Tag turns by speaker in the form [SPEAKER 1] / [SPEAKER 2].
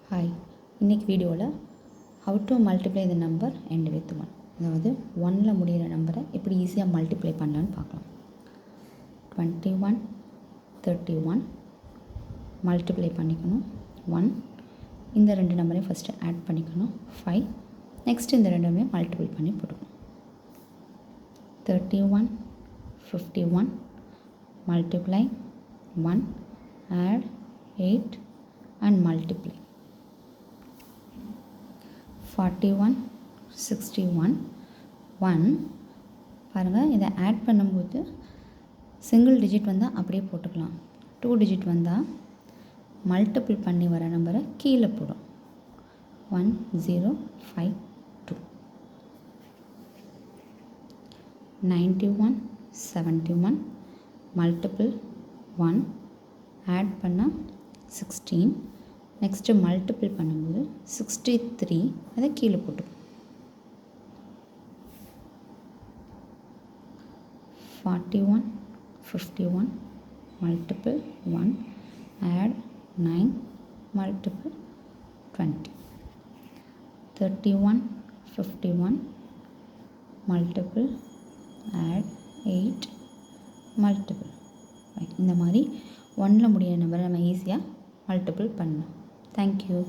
[SPEAKER 1] Hi, இன்றைக்கி வீடியோவில் how to multiply the number end with 1. அதாவது 1ல் முடிகிற நம்பரை எப்படி ஈஸியாக மல்டிப்ளை பண்ணலான்னு பார்க்கலாம். 21, 31 மல்டிப்ளை பண்ணிக்கணும். 1 இந்த ரெண்டு நம்பரையும் ஃபஸ்ட்டு ஆட் பண்ணிக்கணும். 5 நெக்ஸ்ட் இந்த ரெண்டுமே மல்டிப்ளை பண்ணி போட்டுக்கணும். 31, 51 மல்டிப்ளை 1 add 8 and multiply. 41, 61 1 பாருங்கள், இதை ஆட் பண்ணும்போது சிங்கிள் டிஜிட் வந்தால் அப்படியே போட்டுக்கலாம். 2 டிஜிட் வந்தால் மல்டிபிள் பண்ணி வர நம்பரை கீழே போடும். 1052. 91, 71 மல்டிபிள் 1 ஆட் பண்ணால் 16. நெக்ஸ்ட்டு மல்டிபிள் பண்ணும்போது 63 அதை கீழே போட்டு. 41, 51 multiple 1 add 9 multiple 20. 31, 51 multiple add 8 multiple. இந்த மாதிரி 1ல் முடிய நம்பரை நம்ம ஈஸியாக மல்டிபிள் பண்ணலாம். Thank you.